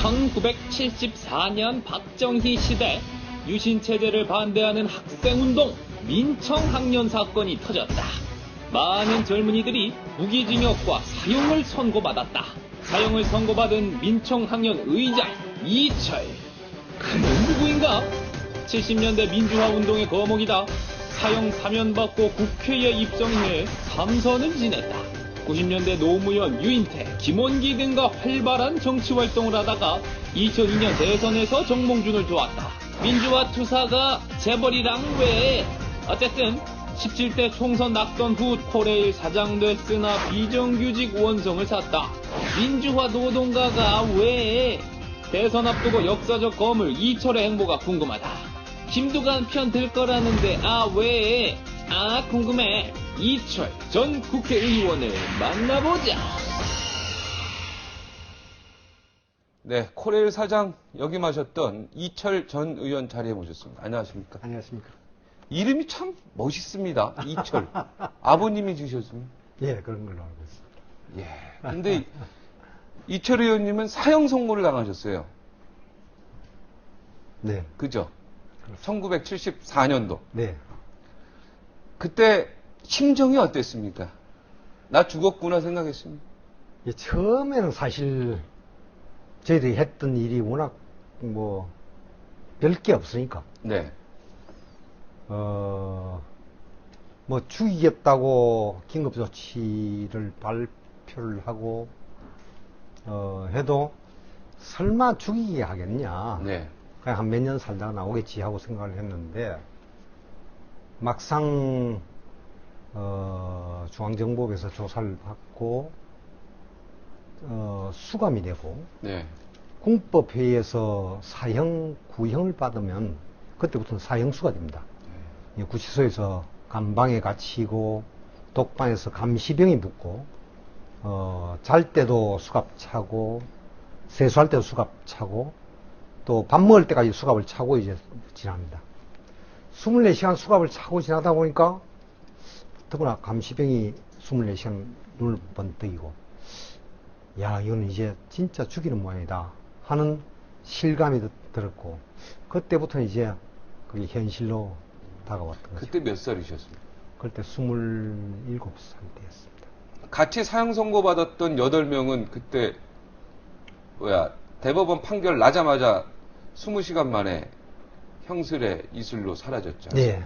1974년 박정희 시대 유신체제를 반대하는 학생운동 민청학년 사건이 터졌다. 많은 젊은이들이 무기징역과 사형을 선고받았다. 사형을 선고받은 민청학년 의장 이철. 그는 누구인가? 70년대 민주화운동의 거목이다. 사형 사면받고 국회에 입성해 3선을 지냈다. 90년대 노무현, 유인태, 김원기 등과 활발한 정치활동을 하다가 2002년 대선에서 정몽준을 도왔다. 민주화 투사가 재벌이랑 왜? 어쨌든 17대 총선 낙선 후 코레일 사장 됐으나 비정규직 원성을 샀다. 민주화 노동가가 왜? 대선 앞두고 역사적 거물 이철의 행보가 궁금하다. 김두관 편 들 거라는데 왜? 궁금해. 이철 전 국회의원을 만나보자. 네, 코레일 사장 역임하셨던 이철 전 의원 자리에 모셨습니다. 안녕하십니까? 안녕하십니까? 이름이 참 멋있습니다. 이철. 아버님이 지으셨습니까? 예, 그런 걸로 알고 있습니다. 예. 근데 이철 의원님은 사형 선고를 당하셨어요. 네. 그죠? 1974년도. 네. 그때 심정이 어땠습니까? 나 죽었구나 생각했습니다. 예, 처음에는 사실 저희들이 했던 일이 워낙 별 게 없으니까. 네. 죽이겠다고 긴급조치를 발표를 하고, 해도 설마 죽이게 하겠냐. 네. 그냥 한 몇 년 살다가 나오겠지 하고 생각을 했는데, 막상, 중앙정보부에서 조사를 받고, 수감이 되고, 네. 군법회의에서 사형, 구형을 받으면 그때부터는 사형수가 됩니다. 구치소에서 감방에 갇히고 독방에서 감시병이 붙고 잘 때도 수갑 차고 세수할 때도 수갑 차고 또 밥 먹을 때까지 수갑을 차고 이제 지납니다. 24시간 수갑을 차고 지나다 보니까 더구나 감시병이 24시간 눈을 번뜩이고 야 이거는 이제 진짜 죽이는 모양이다 하는 실감이 들었고 그때부터는 이제 그게 현실로 다가왔던 거죠. 그때 몇 살이셨습니까? 그때 27살 때였습니다. 같이 사형 선고받았던 8명은 그때 대법원 판결 나자마자 20시간 만에 형술의 이슬로 사라졌죠. 네.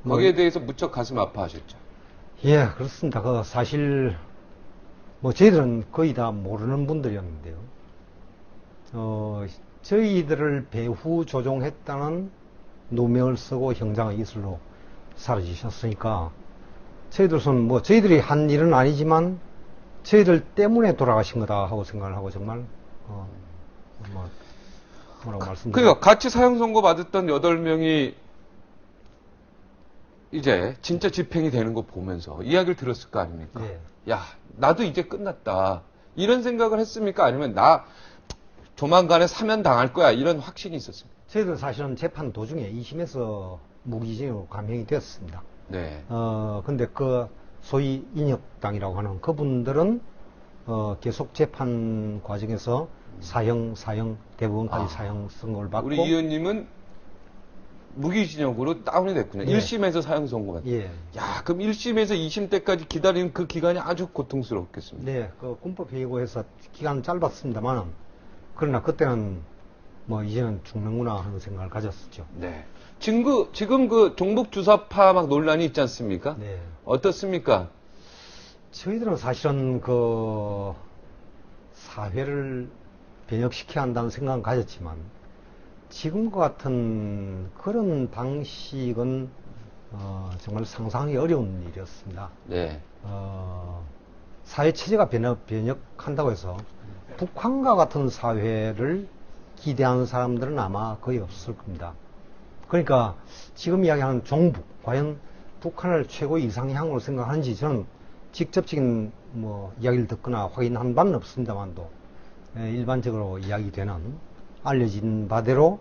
거기에 대해서 무척 가슴 아파하셨죠. 예, 그렇습니다. 사실 저희들은 거의 다 모르는 분들이었는데요. 저희들을 배후 조종했다는 누명을 쓰고 형장의 이슬로 사라지셨으니까 저희들은 저희들이 한 일은 아니지만 저희들 때문에 돌아가신 거다 하고 생각을 하고 정말 뭐라고 말씀드려요. 그러니까 같이 사형 선고 받았던 8명이 이제 진짜 집행이 되는 거 보면서 이야기를 들었을 거 아닙니까? 네. 야, 나도 이제 끝났다. 이런 생각을 했습니까? 아니면 나 조만간에 사면 당할 거야. 이런 확신이 있었습니까? 저희들 사실은 재판 도중에 2심에서 무기징역으로 감형이 되었습니다. 네. 근데 소위 인혁당이라고 하는 그분들은 계속 재판 과정에서 사형, 대법원까지 사형 선고를 받고. 우리 의원님은 무기징역으로 다운이 됐군요. 네. 1심에서 사형 선고가. 예. 야, 그럼 1심에서 2심 때까지 기다리는 그 기간이 아주 고통스럽겠습니다. 네, 군법회의고에서 기간은 짧았습니다만, 그러나 그때는 이제는 죽는구나 하는 생각을 가졌었죠. 네. 지금 종북 주사파 막 논란이 있지 않습니까? 네. 어떻습니까? 저희들은 사실은 사회를 변혁시켜야 한다는 생각은 가졌지만, 지금과 같은 그런 방식은 정말 상상하기 어려운 일이었습니다. 네. 사회 체제가 변혁한다고 해서 북한과 같은 사회를 기대하는 사람들은 아마 거의 없을 겁니다. 그러니까 지금 이야기하는 종북, 과연 북한을 최고의 이상향으로 생각하는지 저는 직접적인 이야기를 듣거나 확인한 바는 없습니다만도 일반적으로 이야기되는 알려진 바대로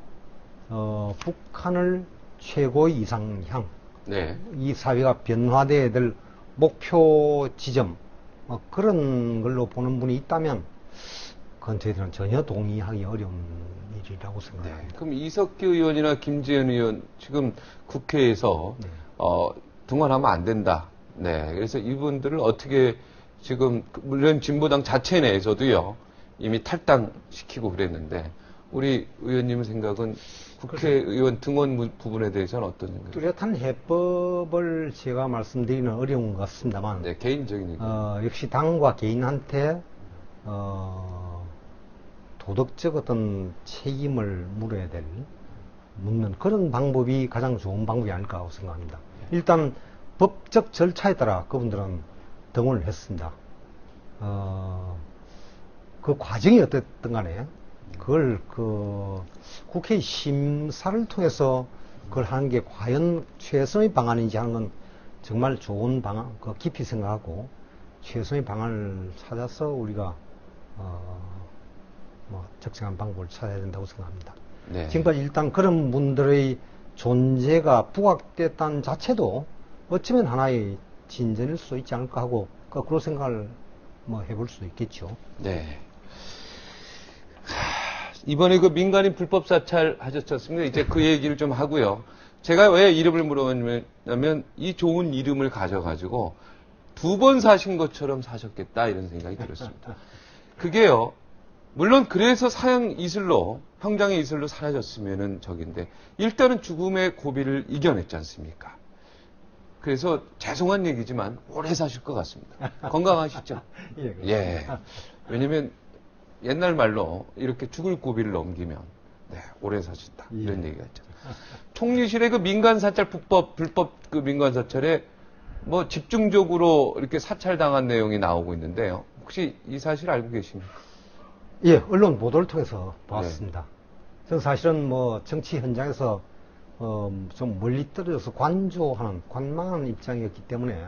북한을 최고의 이상향, 네. 이 사회가 변화되어야 될 목표 지점 그런 걸로 보는 분이 있다면 그건 저희들은 전혀 동의하기 어려운 일이라고 네. 생각합니다. 그럼 이석기 의원이나 김재현 의원 지금 국회에서 네. 등원하면 안 된다. 네. 그래서 이분들을 어떻게 지금 물론 진보당 자체 내에서도요 이미 탈당시키고 그랬는데 우리 의원님 생각은 국회의원 등원 부분에 대해서는 어떤 생각이세요? 뚜렷한 해법을 제가 말씀드리는 어려운 것 같습니다만 네, 개인적인 의견. 역시 당과 개인한테 도덕적 어떤 책임을 물어야 될 묻는 그런 방법이 가장 좋은 방법이 아닐까 하고 생각합니다. 일단 법적 절차에 따라 그분들은 등원을 했습니다. 그 과정이 어땠든 간에 그걸 국회 심사를 통해서 그걸 하는 게 과연 최선의 방안인지 하는 건 정말 좋은 방안, 깊이 생각하고 최선의 방안을 찾아서 우리가 적정한 방법을 찾아야 된다고 생각합니다. 네. 지금까지 일단 그런 분들의 존재가 부각됐다는 자체도 어쩌면 하나의 진전일 수 있지 않을까 하고 그런 생각을 해볼 수 있겠죠. 네. 이번에 그 민간인 불법 사찰 하셨습니다. 이제 그 얘기를 좀 하고요. 제가 왜 이름을 물어봤냐면 이 좋은 이름을 가져가지고 2번 사신 것처럼 사셨겠다 이런 생각이 들었습니다. 그게요. 물론 그래서 사형 이슬로 형장의 이슬로 사라졌으면은 적인데 일단은 죽음의 고비를 이겨냈지 않습니까? 그래서 죄송한 얘기지만 오래 사실 것 같습니다. 건강하시죠? 예. 예. 왜냐면 옛날 말로 이렇게 죽을 고비를 넘기면 오래 사신다 이런 얘기가 있죠. 총리실의 그 민간 사찰 불법 그 민간 사찰에 뭐 집중적으로 이렇게 사찰당한 내용이 나오고 있는데요. 혹시 이 사실 알고 계십니까? 예, 언론 보도를 통해서 봤습니다. 저는 사실은 정치 현장에서 좀 멀리 떨어져서 관망하는 입장이었기 때문에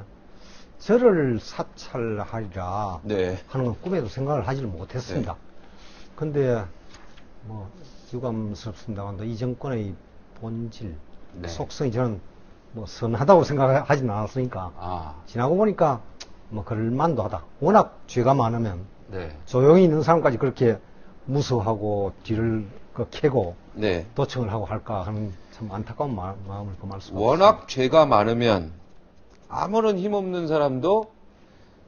저를 사찰하리라 하는 건 꿈에도 생각을 하지를 못했습니다. 근데 유감스럽습니다만 이 정권의 본질, 속성이 저는 선하다고 생각하지는 않았으니까 지나고 보니까 그럴만도 하다. 워낙 죄가 많으면 조용히 있는 사람까지 그렇게 무서워하고 뒤를 캐고 도청을 하고 할까 하는 참 안타까운 마음을 금할 수가 워낙 죄가 많으면 아무런 힘없는 사람도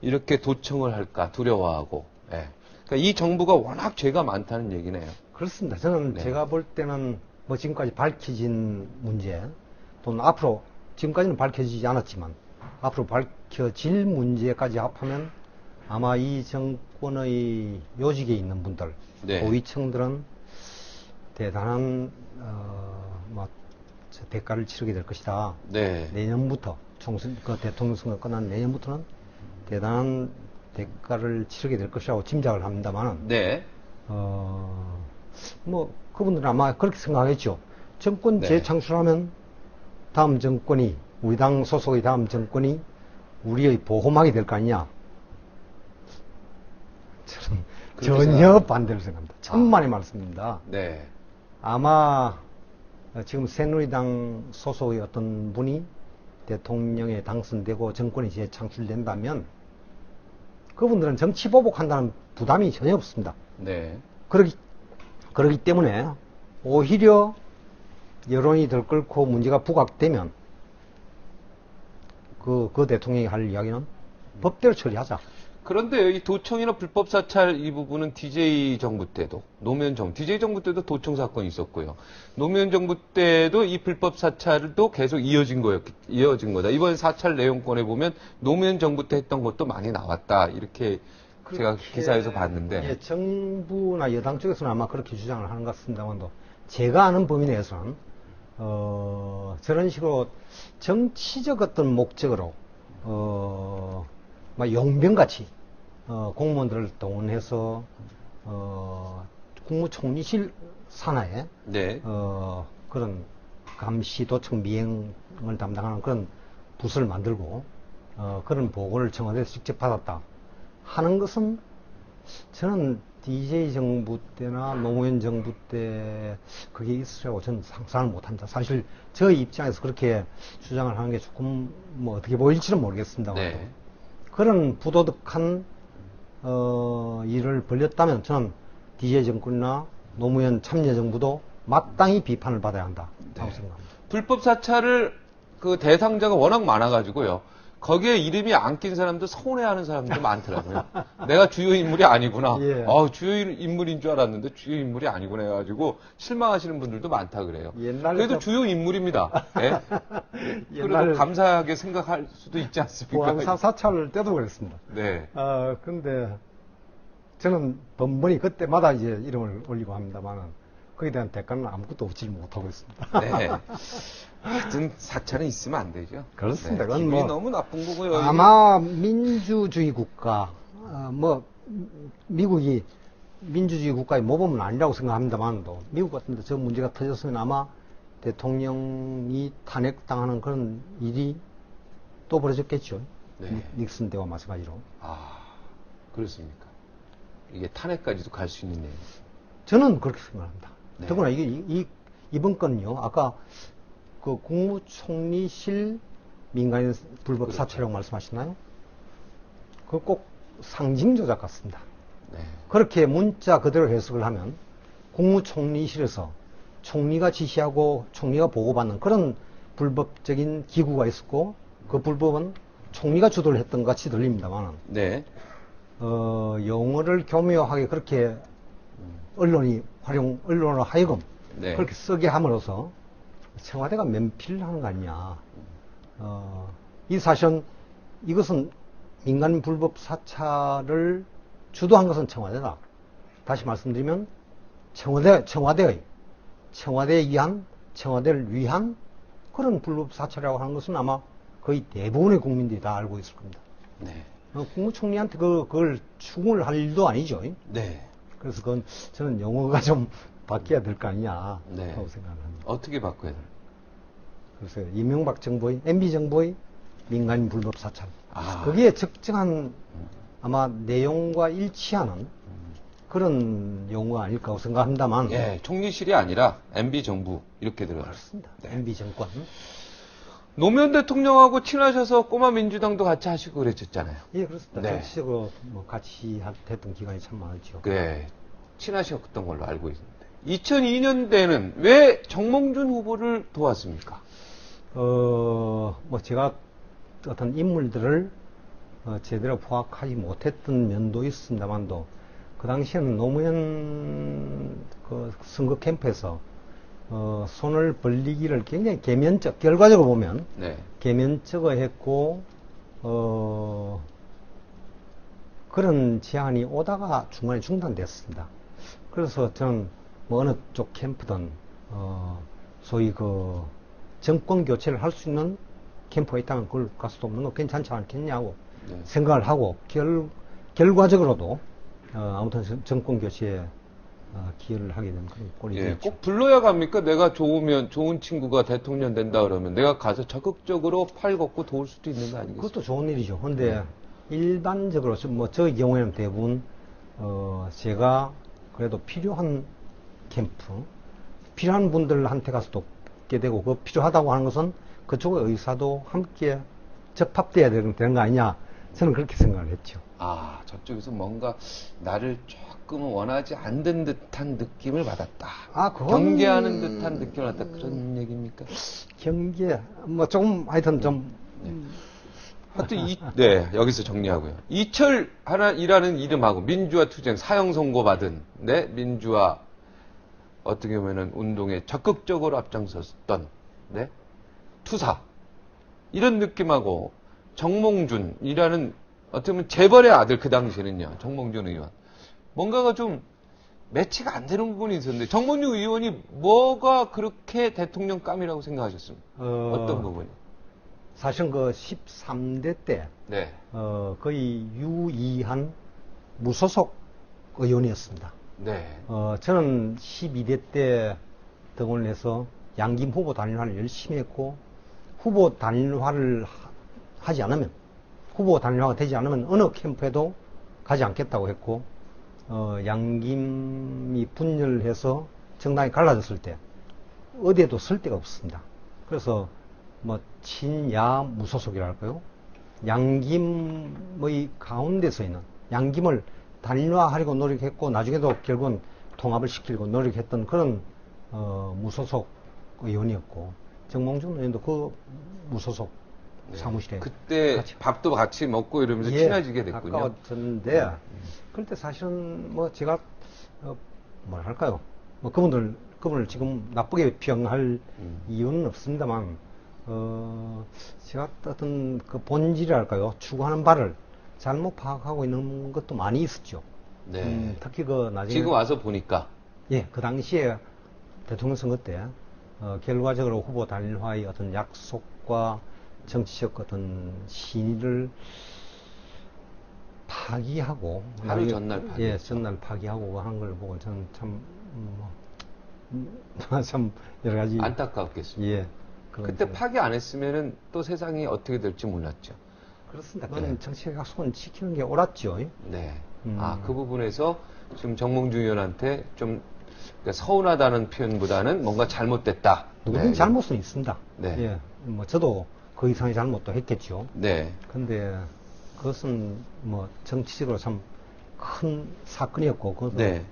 이렇게 도청을 할까 두려워하고 그러니까 이 정부가 워낙 죄가 많다는 얘기네요. 그렇습니다. 저는 제가 볼 때는 지금까지 밝혀진 문제 또는 앞으로 지금까지는 밝혀지지 않았지만 앞으로 밝혀질 문제까지 합하면 아마 이 정권의 요직에 있는 분들 고위층들은 대단한 대가를 치르게 될 것이다. 내년부터 대통령 선거 끝난 내년부터는 대단한 대가를 치르게 될 것이라고 짐작을 합니다만은 그분들은 아마 그렇게 생각하겠죠. 정권 재창출하면 다음 정권이 우리 당 소속의 다음 정권이 우리의 보호막이 될 거 아니냐. 저는 전혀 반대를 생각합니다. 천만의 말씀입니다. 아마 지금 새누리당 소속의 어떤 분이 대통령에 당선되고 정권이 재창출된다면 그분들은 정치 보복한다는 부담이 전혀 없습니다. 그러기 때문에 오히려 여론이 들끓고 문제가 부각되면 그 대통령이 할 이야기는 법대로 처리하자. 그런데 이 도청이나 불법 사찰 이 부분은 DJ 정부 때도 DJ 정부 때도 도청 사건이 있었고요. 노무현 정부 때도 이 불법 사찰도 계속 이어진 거다. 이번 사찰 내용권에 보면 노무현 정부 때 했던 것도 많이 나왔다. 이렇게 제가 기사에서 봤는데. 정부나 여당 쪽에서는 아마 그렇게 주장을 하는 것 같습니다만도 제가 아는 범위 내에서는 저런 식으로 정치적 어떤 목적으로 용병같이 공무원들을 동원해서 국무총리실 산하에 그런 감시 도청 미행을 담당하는 그런 부서를 만들고 그런 보고를 청와대에서 직접 받았다 하는 것은 저는 DJ 정부 때나 노무현 정부 때 그게 있으라고 저는 상상을 못합니다. 사실 저희 입장에서 그렇게 주장을 하는 게 조금 어떻게 보일지는 모르겠습니다만 그런 부도덕한 일을 벌였다면 저는 DJ 정권이나 노무현 참여정부도 마땅히 비판을 받아야 한다. 라고 네. 생각합니다. 불법 사찰을 그 대상자가 워낙 많아가지고요. 거기에 이름이 안 낀 사람도 서운해하는 사람도 많더라고요. 내가 주요 인물이 아니구나. 예. 주요 인물인 줄 알았는데 주요 인물이 아니구나 해가지고 실망하시는 분들도 많다 그래요. 옛날에 그래도 저- 주요 인물입니다. 예? 그래도 옛날 감사하게 생각할 수도 있지 않습니까? 보안사 사찰 때도 그랬습니다. 네. 근데 저는 번번이 그때마다 이제 이름을 올리고 합니다만은 거기에 대한 대가는 아무것도 얻지 못하고 있습니다. 네. 하여튼 사찰은 있으면 안 되죠. 그렇습니다. 네, 그건 기분이 뭐 너무 나쁜 거고요. 아마 민주주의 국가, 미국이 민주주의 국가의 모범은 아니라고 생각합니다만도 미국 같은 데 저 문제가 터졌으면 아마 대통령이 탄핵당하는 그런 일이 또 벌어졌겠죠. 네. 닉슨 때와 마찬가지로. 그렇습니까? 이게 탄핵까지도 갈 수 있는 내용. 저는 그렇게 생각합니다. 네. 더구나 이번 건요, 아까 그 국무총리실 민간인 불법 그렇죠. 사찰이라고 말씀하셨나요? 그 꼭 상징 조작 같습니다. 네. 그렇게 문자 그대로 해석을 하면 국무총리실에서 총리가 지시하고 총리가 보고받는 그런 불법적인 기구가 있었고 그 불법은 총리가 주도를 했던 것 같이 들립니다만 네. 용어를 교묘하게 그렇게 언론을 하여금 네. 그렇게 쓰게 함으로써 청와대가 면피를 하는 거 아니냐. 이 사실은 이것은 민간 불법 사찰을 주도한 것은 청와대다. 다시 말씀드리면 청와대를 위한 그런 불법 사찰이라고 하는 것은 아마 거의 대부분의 국민들이 다 알고 있을 겁니다. 네. 국무총리한테 그걸 추궁을 할 일도 아니죠. 네. 그래서 그건 저는 용어가 좀 바뀌어야 될 거 아니냐 네. 라고 생각합니다. 어떻게 바꿔야 돼요? 그래서 이명박 정부의 MB 정부의 민간인 불법 사찰 아. 거기에 적정한 아마 내용과 일치하는 그런 용어가 아닐까 생각합니다만 예, 총리실이 아니라 MB 정부 이렇게 들어요. 그렇습니다. 네. MB 정권 노무현 대통령하고 친하셔서 꼬마 민주당도 같이 하시고 그랬었잖아요. 예 그렇습니다. 네. 정치적으로 뭐 같이 했던 기간이 참 많았죠. 네. 친하셨던 걸로 알고 있는데. 2002년대에는 왜 정몽준 후보를 도왔습니까? 뭐 제가 어떤 인물들을 제대로 포악하지 못했던 면도 있습니다만도 그 당시에는 노무현 그 선거 캠프에서 손을 벌리기를 굉장히 결과적으로 보면 네. 개면적으로 했고 그런 제안이 오다가 중간에 중단됐습니다. 그래서 저는 뭐 어느 쪽 캠프든 소위 그 정권 교체를 할 수 있는 캠프가 있다면 그걸 갈 수도 없는 거 괜찮지 않겠냐고 네. 생각을 하고 결과적으로도 아무튼 정권 교체에 기여를 하게 된 그런 꼴이 예, 됐죠. 꼭 불러야 갑니까? 내가 좋으면 좋은 친구가 대통령 된다 그러면 내가 가서 적극적으로 팔 걷고 도울 수도 있는 거 아니겠어요? 그것도 좋은 일이죠. 근데 일반적으로 뭐 저의 경우에는 대부분 제가 그래도 필요한 캠프, 필요한 분들한테 가서 돕게 되고 그 필요하다고 하는 것은 그쪽의 의사도 함께 접합돼야 되는 거 아니냐 저는 그렇게 생각을 했죠. 저쪽에서 뭔가 나를 조금 원하지 않는 듯한 느낌을 받았다. 그건 경계하는 듯한 느낌을 받았다. 그런 얘기입니까? 경계 뭐 조금 하여튼 좀 하여튼 네, 여기서 정리하고요. 이철이라는 이름하고 민주화 투쟁 사형 선고받은 네, 민주화 어떻게 보면은 운동에 적극적으로 앞장섰던 네, 투사 이런 느낌하고 정몽준이라는 어떻게 보면 재벌의 아들 그 당시에는요. 정몽준 의원 뭔가가 좀 매치가 안 되는 부분이 있었는데 정몽준 의원이 뭐가 그렇게 대통령감이라고 생각하셨습니까? 어떤 부분이? 사실 그 13대 때 네. 거의 유의한 무소속 의원이었습니다. 네. 저는 12대 때 등원을 해서 양김 후보 단일화를 열심히 했고 후보 단일화를 하지 않으면 후보 단일화가 되지 않으면 어느 캠프에도 가지 않겠다고 했고 양김이 분열해서 정당이 갈라졌을 때 어디에도 쓸 데가 없습니다. 그래서 뭐 친야 무소속이랄까요? 양김의 가운데 서 있는 양김을 단일화하려고 노력했고 나중에도 결국은 통합을 시키려고 노력했던 그런 무소속 의원이었고 정몽준 의원도 그 무소속 사무실에 그때 같이 밥도 같이 먹고 이러면서 예, 친해지게 됐군요. 가까워졌는데 그럴 때 사실은 뭐 제가 뭐랄까요 뭐 그분을 지금 나쁘게 비용할 이유는 없습니다만 제가 어떤 그 본질이랄까요 추구하는 바를 잘못 파악하고 있는 것도 많이 있었죠. 네. 특히 그 나중에 지금 와서 보니까 예, 그 당시에 대통령 선거 때 결과적으로 후보 단일화의 어떤 약속과 정치적 어떤 신의를 파기하고 하루 나중에 전날 파기. 예, 전날 파기하고 하는 걸 보고 저는 참 참 여러 가지 안타깝겠습니다. 예. 그런 그때 제가- 파기 안 했으면은 또 세상이 어떻게 될지 몰랐죠. 그렇습니다. 그건 네. 정치적 약속은 지키는 게 옳았죠. 네. 음. 그 부분에서 지금 정몽준 의원한테 좀 그러니까 서운하다는 표현보다는 뭔가 잘못됐다. 누구든 네. 잘못은 있습니다. 네. 예, 뭐 저도 그 이상의 잘못도 했겠죠. 네. 근데 그것은 뭐 정치적으로 참 큰 사건이었고 그것도 네.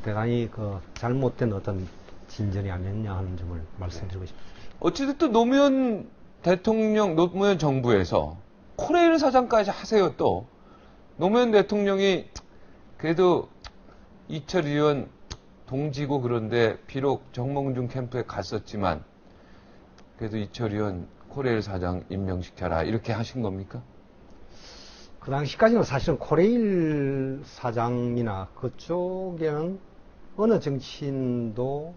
대단히 그 잘못된 어떤 진전이 아니었냐 하는 점을 말씀드리고 싶습니다. 어찌됐든 노무현 대통령, 노무현 정부에서 코레일 사장까지 하세요 또. 노무현 대통령이 그래도 이철 의원 동지고 그런데 비록 정몽준 캠프에 갔었지만 그래도 이철 의원 코레일 사장 임명시켜라 이렇게 하신 겁니까? 그 당시까지는 사실은 코레일 사장이나 그쪽에는 어느 정치인도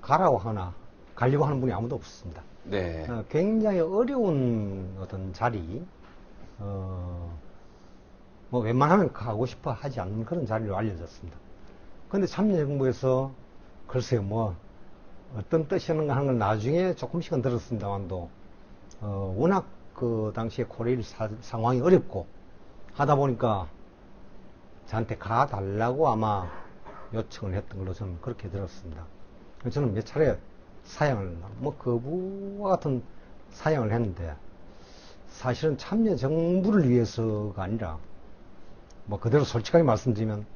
가라고 하나 가려고 하는 분이 아무도 없었습니다. 네. 굉장히 어려운 어떤 자리, 뭐 웬만하면 가고 싶어 하지 않는 그런 자리로 알려졌습니다. 근데 참여정부에서 글쎄요, 뭐, 어떤 뜻이었는가 하는 걸 나중에 조금씩은 들었습니다만도, 워낙 그 당시에 코레일 상황이 어렵고 하다 보니까 저한테 가달라고 아마 요청을 했던 걸로 저는 그렇게 들었습니다. 저는 몇 차례 사양을, 뭐, 거부와 같은 사양을 했는데, 사실은 참여정부를 위해서가 아니라, 뭐, 그대로 솔직하게 말씀드리면,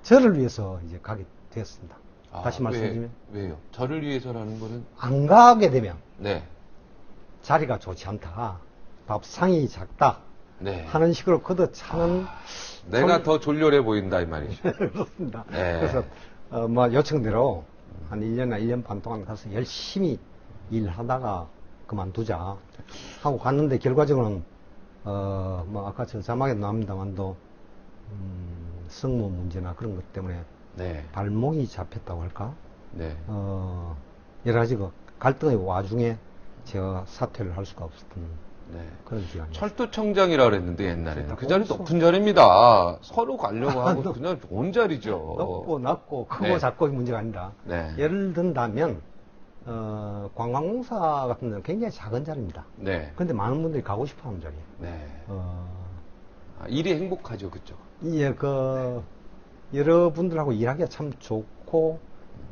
저를 위해서 이제 가게 되었습니다. 다시 말씀드리면, 왜요? 저를 위해서라는 거는? 안 가게 되면 네. 자리가 좋지 않다. 밥상이 작다. 네. 하는 식으로 걷어차는 내가 더 졸렬해 보인다 이 말이죠. 그렇습니다. 네. 그래서 뭐 요청대로 한 1년이나 1년 반 동안 가서 열심히 일하다가 그만두자 하고 갔는데 결과적으로는 뭐 아까 저 자막에도 나옵니다만도 성무 문제나 그런 것 때문에 네. 발목이 잡혔다고 할까? 네. 여러 가지 그 갈등의 와중에 제가 사퇴를 할 수가 없었던 네. 그런 기간이었어요. 철도청장이라 그랬는데 옛날에는 그 자리 거기서- 높은 자리입니다. 서로 가려고 하고 그냥 좋은 자리죠. 높고 낮고 크고 네. 작고의 문제가 아니라 네. 예를 든다면 관광공사 같은 데는 굉장히 작은 자리입니다. 네. 그런데 많은 분들이 가고 싶어하는 자리예요. 네. 어, 일이 행복하죠, 그쪽. 예, 여러분들하고 일하기가 참 좋고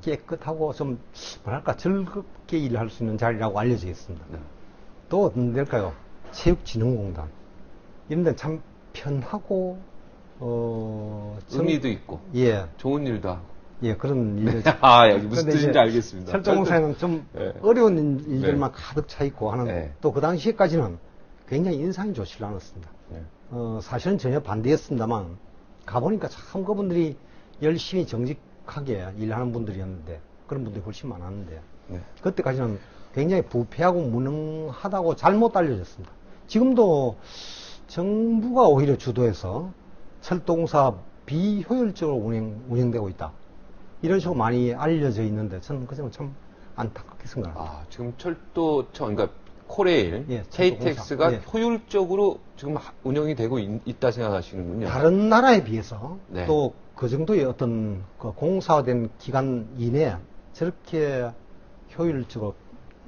깨끗하고 좀 뭐랄까 즐겁게 일할 수 있는 자리라고 알려져 있습니다. 네. 또 어떤 데일까요? 체육진흥공단 이런 데는 참 편하고 의미도 있고 예, 좋은 일도 하고. 예, 그런 일을 여기 무슨 그런데 뜻인지 이제 알겠습니다. 철도공사에는 좀 네. 어려운 일들만 가득 차 있고 하는 네. 또 그 당시에까지는 굉장히 인상이 좋지를 않았습니다. 네. 사실은 전혀 반대였습니다만 가보니까 참 그분들이 열심히 정직하게 일하는 분들이었는데 그런 분들이 훨씬 많았는데 네. 그때까지는 굉장히 부패하고 무능하다고 잘못 알려졌습니다. 지금도 정부가 오히려 주도해서 철도공사 비효율적으로 운영되고 있다. 이런 식으로 많이 알려져 있는데 저는 그 점은 참 안타깝게 생각합니다. 지금 철도청, 그러니까 코레일, 예, KTX가 예. 효율적으로 지금 운영이 되고 있다 생각하시는군요. 다른 나라에 비해서 네. 또 그 정도의 어떤 그 공사된 기간 이내에 저렇게 효율적으로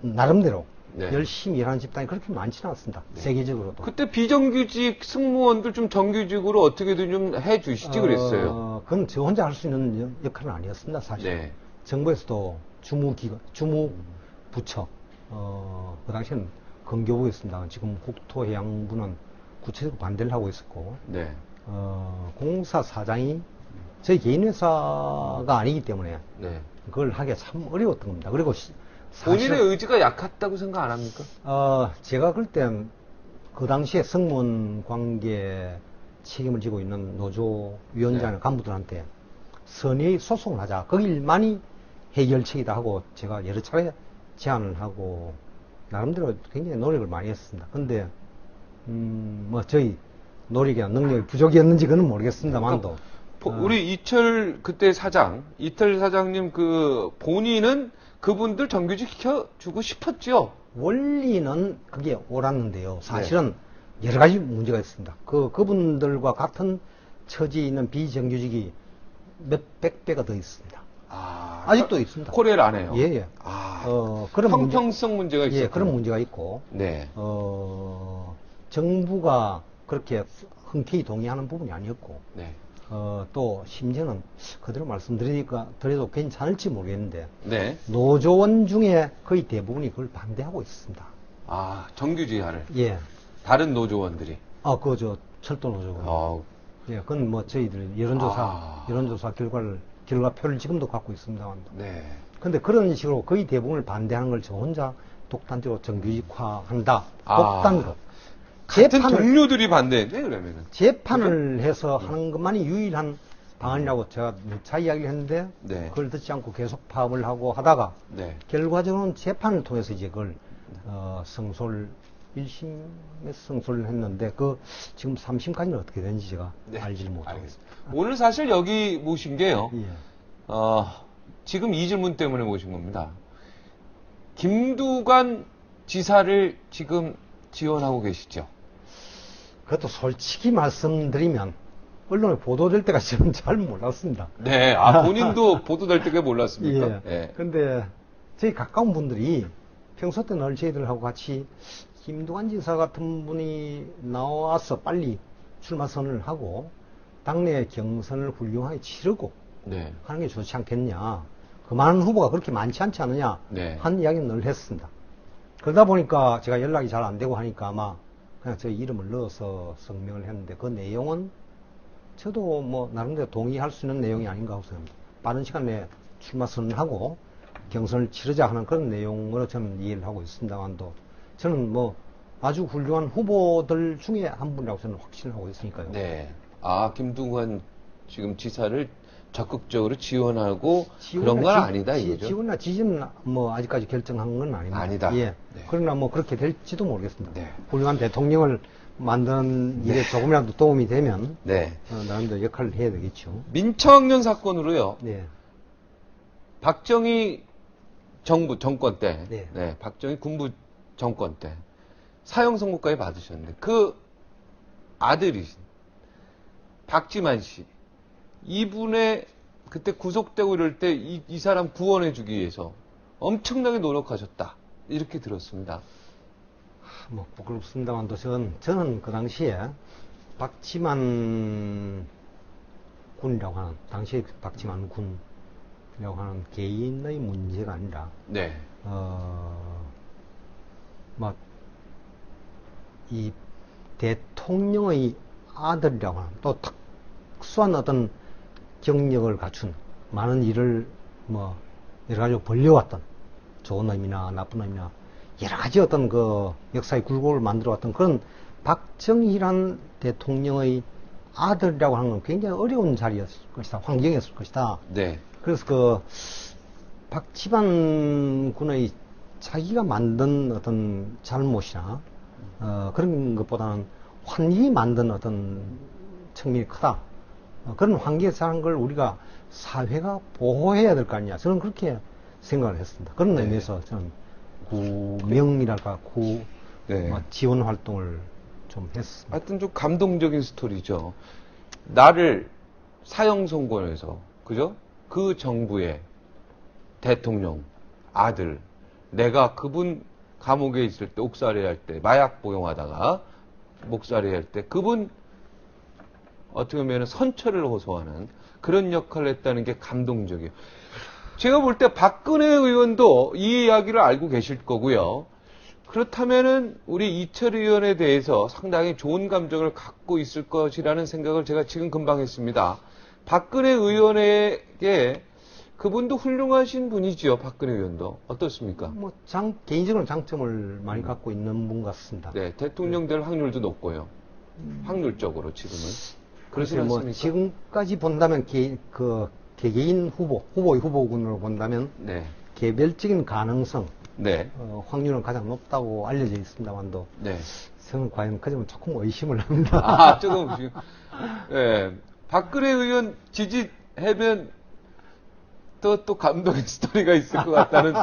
나름대로 네. 열심히 일하는 집단이 그렇게 많지는 않습니다. 네. 세계적으로도. 그때 비정규직 승무원들 좀 정규직으로 어떻게든 좀 해주시지 그랬어요. 그건 저 혼자 할 수 있는 역할은 아니었습니다, 사실. 네. 정부에서도 주무 부처, 그 당시에는 건교부였습니다. 지금 국토해양부는 구체적으로 반대를 하고 있었고, 네. 공사 사장이 저희 개인 회사가 아니기 때문에 네. 그걸 하기가 참 어려웠던 겁니다. 그리고 본인의 의지가 약했다고 생각 안 합니까? 제가 그럴 땐 그 당시에 성문 관계 책임을 지고 있는 노조 위원장 네. 간부들한테 선의 소송을 하자. 거길만이 해결책이다 하고 제가 여러 차례 제안을 하고 나름대로 굉장히 노력을 많이 했습니다. 근데 뭐 저희 노력이나 능력이 부족이었는지 그는 모르겠습니다만도 우리 이철 그때 사장, 이철 사장님 그 본인은 그분들 정규직 시켜주고 싶었죠. 원리는 그게 옳았는데요. 사실은 여러 가지 문제가 있습니다. 그분들과 같은 처지에 있는 비정규직이 몇백 배가 더 있습니다. 아직도 있습니다. 코레일 안 해요. 예. 그런 형평성 문제가 있어요. 예, 그런 문제가 있고. 네. 정부가 그렇게 흔쾌히 동의하는 부분이 아니었고. 네. 또 심지어는 그대로 말씀드려도 괜찮을지 모르겠는데. 네. 노조원 중에 거의 대부분이 그걸 반대하고 있습니다. 정규직화를. 예. 다른 노조원들이. 철도 노조원. 예, 그건 뭐 저희들 여론조사 결과표를 지금도 갖고 있습니다만. 네. 근데 그런 식으로 거의 대부분을 반대하는 걸 저 혼자 독단적으로 정규직화한다. 독단으로. 같은 동료들이 반대했네, 그러면은. 재판을 해서 하는 것만이 유일한 방안이라고 제가 누차 이야기를 했는데, 네. 그걸 듣지 않고 계속 파업을 하고 하다가, 네. 결과적으로는 재판을 통해서 이제 그걸, 1심에서 승소를 했는데, 지금 3심까지는 어떻게 되는지 제가 알지 못하고 있습니다. 오늘 사실 여기 모신 게요. 예. 지금 이 질문 때문에 모신 겁니다. 김두관 지사를 지금 지원하고 계시죠? 그것도 솔직히 말씀드리면, 언론에 보도될 때까지 저는 잘 몰랐습니다. 네, 본인도 보도될 때가 몰랐습니까? 예. 네. 근데 저희 가까운 분들이 평소 때 늘 저희들하고 같이 김두관 지사 같은 분이 나와서 빨리 출마 선언을 하고 당내 경선을 훌륭하게 치르고 네. 하는 게 좋지 않겠냐. 그 많은 후보가 그렇게 많지 않지 않느냐 네. 하는 이야기는 늘 했습니다. 그러다 보니까 제가 연락이 잘 안 되고 하니까 아마 그냥 제 이름을 넣어서 성명을 했는데 그 내용은 저도 뭐 나름대로 동의할 수 있는 내용이 아닌가 하고 생각합니다. 빠른 시간 내에 출마 선언하고 경선을 치르자 하는 그런 내용으로 저는 이해를 하고 있습니다만도 저는 뭐 아주 훌륭한 후보들 중에 한 분이라고 저는 확신을 하고 있으니까요. 네. 김두관 지금 지사를 적극적으로 지원하고 그런 건 아니다 이거죠? 지원이나 지지는 뭐 아직까지 결정한 건 아닙니다. 아니다. 예. 네. 그러나 뭐 그렇게 될지도 모르겠습니다. 네. 훌륭한 대통령을 만드는 일에 조금이라도 도움이 되면 네. 나름대로 역할을 해야 되겠죠. 민청학년 사건으로요. 네. 박정희 정권 때, 네. 박정희 군부 정권 때 사형 선고까지 받으셨는데 그 아들이신 박지만 씨 이분의 그때 구속되고 이럴 때 이 사람 구원해주기 위해서 엄청나게 노력하셨다 이렇게 들었습니다. 뭐 부끄럽습니다만도 저는 그 당시에 박지만 군이라고 하는 당시에 박지만 군이라고 하는 개인의 문제가 아니라 네. 이 대통령의 아들이라고 하는 또 특수한 어떤 경력을 갖춘 많은 일을 뭐 여러 가지로 벌려왔던 좋은 의미나 나쁜 의미나 여러 가지 어떤 그 역사의 굴곡을 만들어왔던 그런 박정희란 대통령의 아들이라고 하는 건 굉장히 어려운 자리였을 것이다. 환경이었을 것이다. 네. 그래서 박지만 군의 자기가 만든 어떤 잘못이나 그런 것보다는 환경이 만든 어떤 측면이 크다. 그런 환경에서 하는 걸 우리가 사회가 보호해야 될 거 아니냐. 저는 그렇게 생각을 했습니다. 그런 의미에서 저는 구명이랄까, 지원 활동을 좀 했습니다. 하여튼 좀 감동적인 스토리죠. 나를 사형 선고해서, 그죠? 그 정부의 대통령, 아들, 내가 그분 감옥에 있을 때, 옥살이 할 때, 마약 복용하다가 목살이 할 때, 그분 어떻게 보면 선처를 호소하는 그런 역할을 했다는 게 감동적이에요. 제가 볼 때 박근혜 의원도 이 이야기를 알고 계실 거고요. 그렇다면은 우리 이철 의원에 대해서 상당히 좋은 감정을 갖고 있을 것이라는 생각을 제가 지금 금방 했습니다. 박근혜 의원에게 그분도 훌륭하신 분이지요. 박근혜 의원도 어떻습니까? 뭐 개인적으로 장점을 많이 갖고 있는 분 같습니다. 네, 대통령 될 확률도 높고요. 확률적으로 지금은 그렇지 글쎄, 뭐 않습니까? 지금까지 본다면 개개인 후보의 후보군으로 본다면 네, 개별적인 가능성, 네, 확률은 가장 높다고 알려져 있습니다만도 네. 저는 과연 그 점은 조금 의심을 합니다. 아, 조금 예, 박근혜 의원 지지하면 또 감동의 스토리가 있을 것 같다는.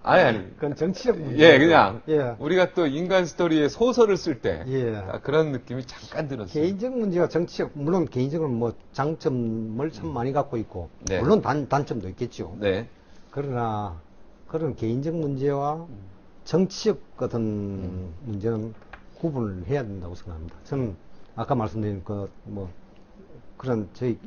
아니. 그건 정치적 문제. 예, 그냥 예. 우리가 또 인간 스토리에 소설을 쓸 때 예. 그런 느낌이 잠깐 들었어요. 개인적 문제가 정치적, 물론 개인적으로 뭐 장점을 참 많이 갖고 있고, 네. 물론 단점도 있겠죠. 네, 그러나 그런 개인적 문제와 정치적 어떤 문제는 구분을 해야 된다고 생각합니다. 저는 아까 말씀드린 그런 저희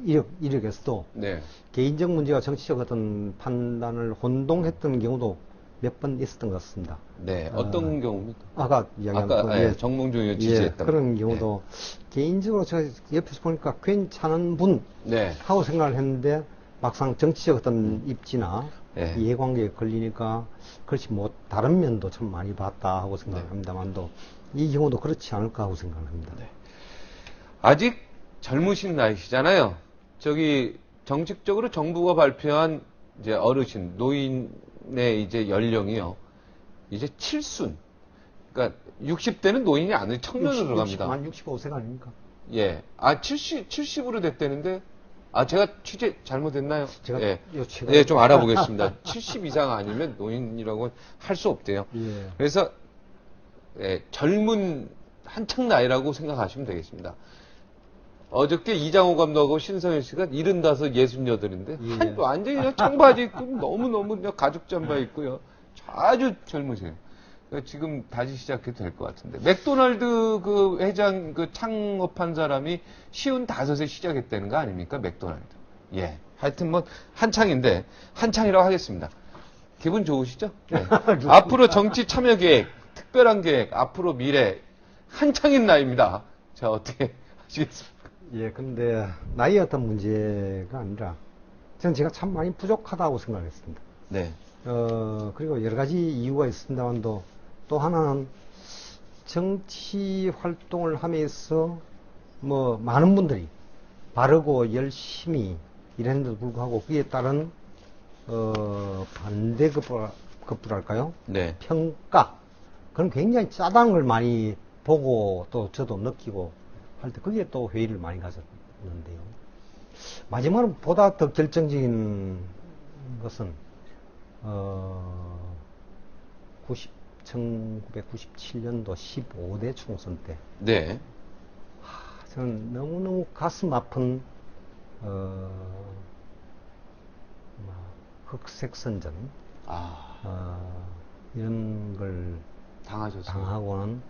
이력에서도 네, 개인적 문제와 정치적 어떤 판단을 혼동했던 경우도 몇 번 있었던 것 같습니다. 네. 어떤 경우입니까? 아까 이야기한 아까 예, 정몽준 의원 지지했다. 그런 경우도 개인적으로 제가 옆에서 보니까 괜찮은 분 네, 하고 생각을 했는데 막상 정치적 어떤 입지나 네. 이해관계에 걸리니까 그렇지 뭐 다른 면도 참 많이 봤다 하고 생각을 합니다만도 이 경우도 그렇지 않을까 하고 생각을 합니다. 네. 아직 젊으신 나이시잖아요. 저기 정식적으로 정부가 발표한 이제 어르신 노인의 이제 연령이요. 이제 7순. 그러니까 60대는 노인이 아니고 청년으로 들어갑니다. 만 65세가 아닙니까? 예. 아, 70으로 됐다는데, 아, 제가 취재 잘못했나요? 제가 예. 최근에- 예, 좀 알아보겠습니다. 70 이상 아니면 노인이라고 할 수 없대요. 예. 그래서, 예, 젊은 한창 나이라고 생각하시면 되겠습니다. 어저께 이장호 감독하고 신성현 씨가 75, 68인데, 예. 완전히 그냥 청바지 입고 너무너무 그냥 가죽 잠바 입고요. 아주 젊으세요. 지금 다시 시작해도 될 것 같은데. 맥도날드 그 회장, 그 창업한 사람이 55에 시작했다는 거 아닙니까? 맥도날드. 예. 하여튼 뭐, 한창인데, 한창이라고 하겠습니다. 기분 좋으시죠? 네. 앞으로 정치 참여 계획, 특별한 계획, 앞으로 미래, 한창인 나이입니다. 자, 어떻게 하시겠습니까? 예, 근데 나이 어떤 문제가 아니라 저는 제가 참 많이 부족하다고 생각했습니다. 네. 그리고 여러 가지 이유가 있습니다만도 또 하나는 정치 활동을 하면서 뭐 많은 분들이 바르고 열심히 일했는데도 불구하고 그에 따른 반대급부랄까요? 네. 평가 그런 굉장히 짜다는 걸 많이 보고 또 저도 느끼고 할 때 그게 또 회의를 많이 가졌는데요. 마지막으로 보다 더 결정적인 것은 1997년도 15대 총선 때 네. 저는 너무너무 가슴 아픈 흑색선전 이런 걸 당하셨어요. 당하고는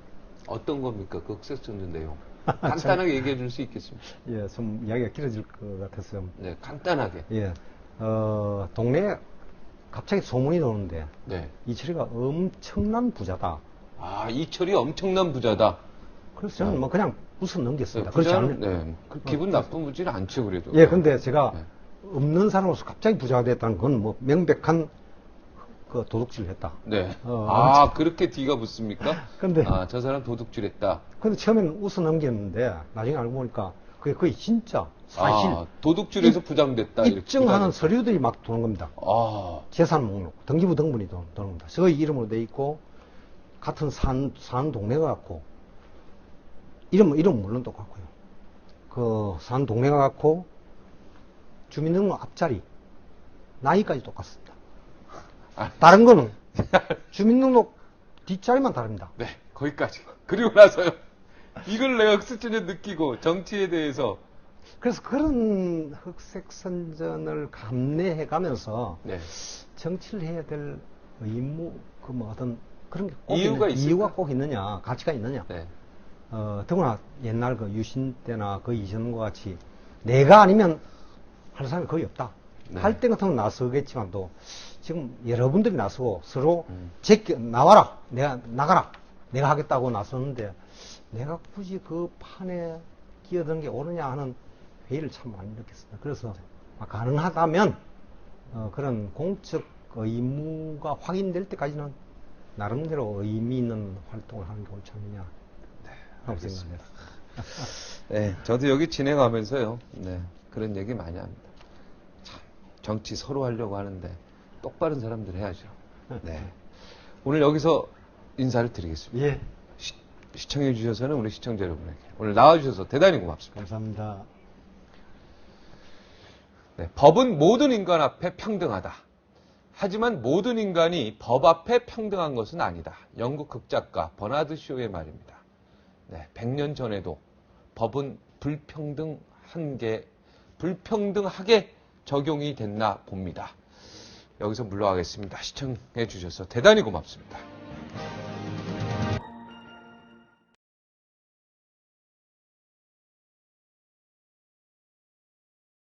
어떤 겁니까? 그 흑색전전 내용. 간단하게 얘기해 줄 수 있겠습니까? 예, 좀 이야기가 길어질 것 같아서 네, 간단하게. 예, 동네에 갑자기 소문이 도는데 네. 이철이가 엄청난 부자다. 아, 이철이 엄청난 부자다. 그래서 저는 뭐 그냥 웃어 넘겼습니다. 네, 그렇지 부자는, 않은 네. 그 기분 나쁘지는 않죠, 그래도. 예, 근데 제가 네. 없는 사람으로서 갑자기 부자가 됐다는 건 뭐 명백한 그 도둑질을 했다. 네. 엄청- 그렇게 뒤가 붙습니까? 근데 저 사람 도둑질했다. 근데 처음에는 웃어 넘겼는데 나중에 알고 보니까 그게 거의 진짜 사실 도둑질해서 부장됐다. 이렇게 입증하는 기사가- 서류들이 막 도는 겁니다. 재산 목록, 등기부 등본이 도는 겁니다. 저의 이름으로 돼 있고 같은 사는 동네가 같고 이름 물론 똑같고요. 그 사는 동네가 같고 주민등록 앞자리 나이까지 똑같습니다. 다른 거는 주민등록 뒷자리만 다릅니다. 네, 거기까지. 그리고 나서요. 이걸 내가 흑색전에 느끼고 정치에 대해서 그래서 그런 흑색 선전을 감내해 가면서 네. 정치를 해야 될 의무, 어떤 그런 게 꼭 이유가 있을까? 이유가 꼭 있느냐, 가치가 있느냐. 네. 더구나 옛날 그 유신 때나 그 이전과 같이 내가 아니면 할 사람이 거의 없다. 네. 할 때 같은 건 나서겠지만 또 지금 여러분들이 나서고 서로 나와라, 내가 나가라, 내가 하겠다고 나섰는데 내가 굳이 그 판에 끼어드는 게 옳으냐 하는 회의를 참 많이 느꼈습니다. 그래서 가능하다면 그런 공적 의무가 확인될 때까지는 나름대로 의미 있는 활동을 하는 게 옳지 않느냐 하고 생각합니다. 네, 저도 여기 진행하면서요. 네, 그런 얘기 많이 합니다. 참, 정치 서로 하려고 하는데 똑바른 사람들 해야죠. 네. 오늘 여기서 인사를 드리겠습니다. 예, 시청해 주셔서는 우리 시청자 여러분에게 오늘 나와주셔서 대단히 고맙습니다. 감사합니다. 네, 법은 모든 인간 앞에 평등하다. 하지만 모든 인간이 법 앞에 평등한 것은 아니다. 영국 극작가 버나드 쇼의 말입니다. 네, 100년 전에도 법은 불평등하게 적용이 됐나 봅니다. 여기서 물러가겠습니다. 시청해 주셔서 대단히 고맙습니다.